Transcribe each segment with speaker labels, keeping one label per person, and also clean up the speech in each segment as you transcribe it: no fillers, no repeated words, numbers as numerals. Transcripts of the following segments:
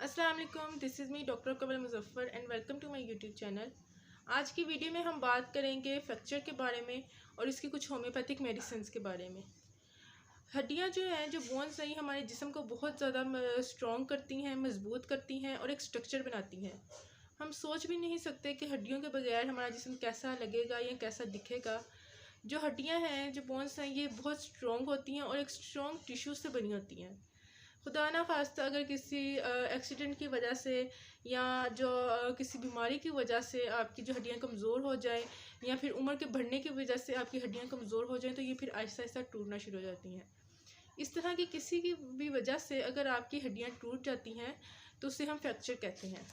Speaker 1: अस्सलाम वालेकुम, this is me doctor Kamal Muzaffar and welcome to my YouTube channel. आज की वीडियो में हम बात करेंगे फ्रैक्चर के बारे में और इसकी कुछ होम्योपैथिक मेडिसिन्स के बारे में। हड्डियां जो हैं, जो बोन्स हैं, ये हमारे जिस्म को बहुत ज़्यादा स्ट्रॉन्ग करती हैं, मजबूत करती हैं और एक स्ट्रक्चर बनाती हैं। हम सोच भी नहीं सकते कि हड्डियों के बगैर हमारा जिस्म कैसा लगेगा या कैसा दिखेगा। जो हड्डियाँ हैं, जो बोन्स हैं, ये बहुत स्ट्रॉन्ग होती हैं और एक स्ट्रॉन्ग टिश्यू से बनी होती हैं। खुदा ना खास्ता अगर किसी एक्सीडेंट की वजह से या जो किसी बीमारी की वजह से आपकी जो हड्डियाँ कमज़ोर हो जाएं या फिर उम्र के बढ़ने की वजह से आपकी हड्डियाँ कमज़ोर हो जाएं तो ये फिर आहिस्ता आहिस्ता टूटना शुरू हो जाती हैं। इस तरह की किसी की भी वजह से अगर आपकी हड्डियाँ टूट जाती हैं तो उसे हम फ्रैक्चर कहते हैं।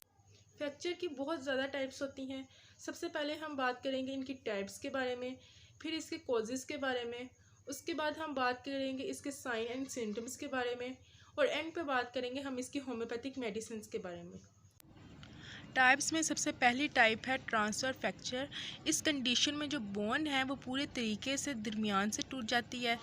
Speaker 1: फ्रैक्चर की बहुत ज़्यादा टाइप्स होती हैं। सबसे पहले हम बात करेंगे इनकी टाइप्स के बारे में, फिर इसके कॉजेज़ के बारे में, उसके बाद हम बात करेंगे इसके साइन एंड सिम्टम्स के बारे में और एंड पे बात करेंगे हम इसकी होम्योपैथिक मेडिसिन्स के बारे में। टाइप्स में सबसे पहली टाइप है ट्रांसफ़र फ्रैक्चर। इस कंडीशन में जो बोन है वो पूरे तरीके से दरमियान से टूट जाती है।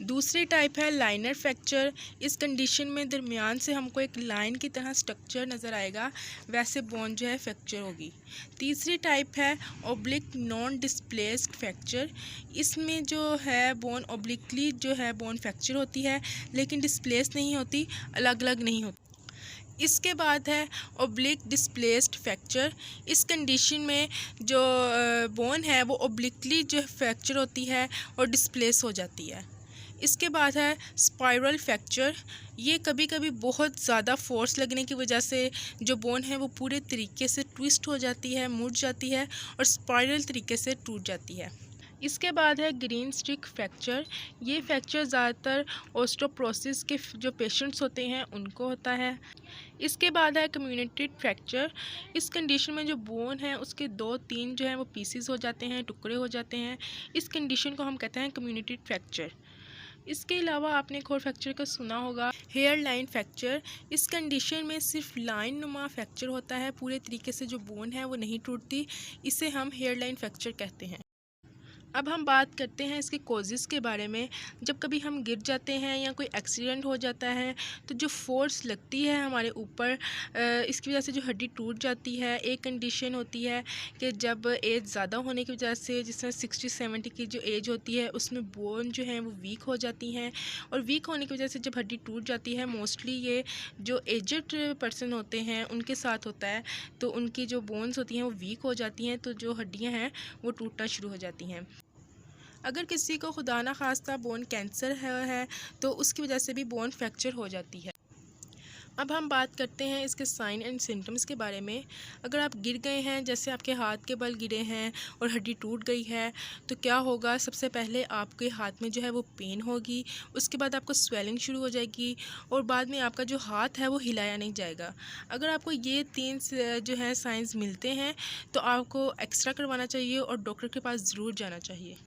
Speaker 1: दूसरी टाइप है लाइनर फ्रैक्चर। इस कंडीशन में दरमियान से हमको एक लाइन की तरह स्ट्रक्चर नज़र आएगा, वैसे बोन जो है फ्रैक्चर होगी। तीसरी टाइप है ओब्लिक नॉन डिस्प्लेस्ड फ्रैक्चर। इसमें जो है बोन ओब्लिकली जो है बोन फ्रैक्चर होती है लेकिन डिस्प्लेस नहीं होती, अलग अलग नहीं होती। इसके बाद है ओब्लिक डिस्प्लेस्ड फ्रैक्चर। इस कंडीशन में जो बोन है वो ओब्लिकली जो फ्रैक्चर होती है और डिस्प्लेस हो जाती है। इसके बाद है स्पाइरल फ्रैक्चर। ये कभी कभी बहुत ज़्यादा फोर्स लगने की वजह से जो बोन है वो पूरे तरीके से ट्विस्ट हो जाती है, मुड़ जाती है और स्पाइरल तरीके से टूट जाती है। इसके बाद है ग्रीन स्टिक फ्रैक्चर। ये फ्रैक्चर ज़्यादातर ओस्टोप्रोसिस के जो पेशेंट्स होते हैं उनको होता है। इसके बाद है कम्युनिकेटेड फ्रैक्चर। इस कंडीशन में जो बोन है उसके 2-3 जो है वो पीसीज हो जाते हैं, टुकड़े हो जाते हैं। इस कंडीशन को हम कहते हैं कम्युनिकेटेड फ्रैक्चर। इसके अलावा आपने एक और फ्रैक्चर का सुना होगा, हेयर लाइन फ्रैक्चर। इस कंडीशन में सिर्फ लाइन नुमा फ्रैक्चर होता है, पूरे तरीके से जो बोन है वो नहीं टूटती। इसे हम हेयर लाइन फ्रैक्चर कहते हैं। अब हम बात करते हैं इसके कॉजेज़ के बारे में। जब कभी हम गिर जाते हैं या कोई एक्सीडेंट हो जाता है तो जो फोर्स लगती है हमारे ऊपर, इसकी वजह से जो हड्डी टूट जाती है। एक कंडीशन होती है कि जब एज ज़्यादा होने की वजह से, जिस तरह 60-70 की जो एज होती है उसमें बोन जो है वो वीक हो जाती हैं और वीक होने की वजह से जब हड्डी टूट जाती है, मोस्टली ये जो एजड पर्सन होते हैं उनके साथ होता है, तो उनकी जो बोन्स होती हैं वो वीक हो जाती हैं, तो जो हड्डियाँ हैं वो टूटना शुरू हो जाती हैं। अगर किसी को खुदा ना खास्ता बोन कैंसर है तो उसकी वजह से भी बोन फ्रैक्चर हो जाती है। अब हम बात करते हैं इसके साइन एंड सिम्टम्स के बारे में। अगर आप गिर गए हैं, जैसे आपके हाथ के बल गिरे हैं और हड्डी टूट गई है, तो क्या होगा? सबसे पहले आपके हाथ में जो है वो पेन होगी, उसके बाद आपको स्वेलिंग शुरू हो जाएगी और बाद में आपका जो हाथ है वो हिलाया नहीं जाएगा। अगर आपको ये 3 जो है साइंस मिलते हैं तो आपको एक्सरा करवाना चाहिए और डॉक्टर के पास ज़रूर जाना चाहिए।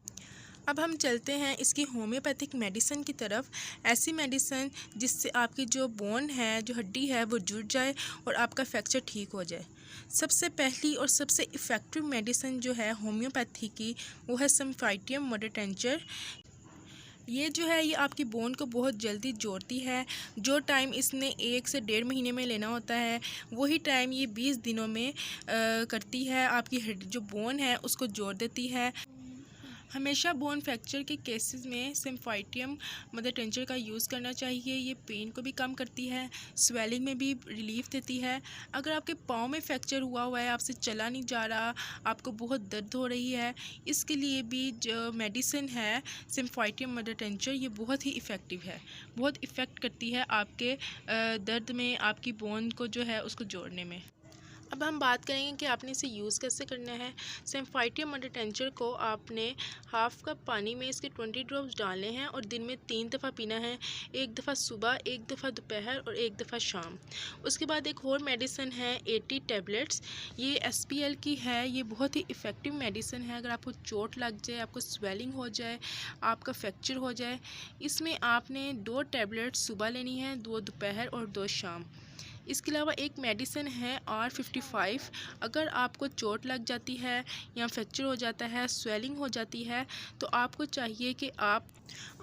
Speaker 1: अब हम चलते हैं इसकी होम्योपैथिक मेडिसिन की तरफ। ऐसी मेडिसिन जिससे आपकी जो बोन है, जो हड्डी है, वो जुड़ जाए और आपका फ्रैक्चर ठीक हो जाए। सबसे पहली और सबसे इफ़ेक्टिव मेडिसिन जो है होम्योपैथी की, वो है सिम्फाइटियम मदर टिंचर। ये जो है ये आपकी बोन को बहुत जल्दी जोड़ती है। जो टाइम इसने 1 से 1.5 महीने में लेना होता है, वही टाइम ये 20 दिनों में करती है। आपकी जो बोन है उसको जोड़ देती है। हमेशा बोन फ्रैक्चर के केसेस में सिम्फाइटियम मदर टिंचर का यूज़ करना चाहिए। ये पेन को भी कम करती है, स्वेलिंग में भी रिलीफ देती है। अगर आपके पाँव में फ्रैक्चर हुआ है, आपसे चला नहीं जा रहा, आपको बहुत दर्द हो रही है, इसके लिए भी जो मेडिसिन है सिम्फाइटियम मदर टिंचर, ये बहुत ही इफ़ेक्टिव है, बहुत इफ़ेक्ट करती है आपके दर्द में, आपकी बोन को जो है उसको जोड़ने में। अब हम बात करेंगे कि आपने इसे यूज़ कैसे करना है। सिम्फाइटियम मदर टिंचर को आपने हाफ़ कप पानी में इसके 20 ड्रॉप्स डालने हैं और दिन में 3 दफ़ा पीना है। एक दफ़ा सुबह, एक दफ़ा दोपहर और एक दफ़ा शाम। उसके बाद एक और मेडिसिन है 80 टैबलेट्स। ये SPL की है। ये बहुत ही इफ़ेक्टिव मेडिसिन है। अगर आपको चोट लग जाए, आपको स्वेलिंग हो जाए, आपका फ्रैक्चर हो जाए, इसमें आपने 2 टैबलेट्स सुबह लेनी है, 2 दोपहर और 2 शाम। इसके अलावा एक मेडिसिन है R55। अगर आपको चोट लग जाती है या फ्रैक्चर हो जाता है, स्वेलिंग हो जाती है, तो आपको चाहिए कि आप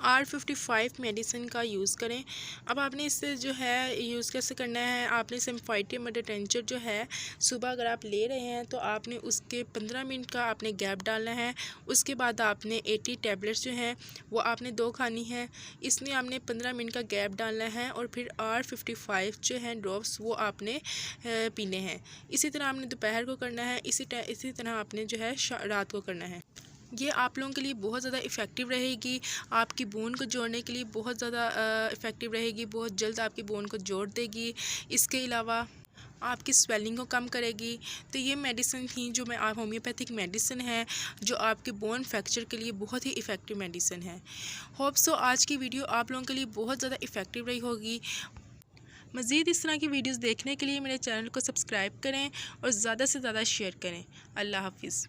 Speaker 1: R55 मेडिसिन का यूज़ करें। अब आपने इससे जो है यूज़ कैसे करना है, आपने सिम्फाइटिव मदर टिंचर जो है सुबह अगर आप ले रहे हैं तो आपने उसके 15 मिनट का आपने गैप डालना है। उसके बाद आपने 80 टैबलेट्स जो हैं वो आपने 2 खानी है। इसमें आपने 15 मिनट का गैप डालना है और फिर R55 जो हैं ड्रॉप्स वो आपने पीने हैं। इसी तरह आपने दोपहर को करना है, इसी तरह आपने जो है रात को करना है। ये आप लोगों के लिए बहुत ज़्यादा इफ़ेक्टिव रहेगी, आपकी बोन को जोड़ने के लिए बहुत ज़्यादा इफ़ेक्टिव रहेगी, बहुत जल्द आपकी बोन को जोड़ देगी। इसके अलावा आपकी स्वेलिंग को कम करेगी। तो ये मेडिसिन थी जो मैं आप होम्योपैथिक मेडिसिन है जो आपके बोन फ्रैक्चर के लिए बहुत ही इफ़ेक्टिव मेडिसिन है। होप सो आज की वीडियो आप लोगों के लिए बहुत ज़्यादा इफ़ेक्टिव रही होगी। मज़ीद इस तरह की वीडियोज़ देखने के लिए मेरे चैनल को सब्सक्राइब करें और ज़्यादा से ज़्यादा शेयर करें। अल्लाह हाफिज़।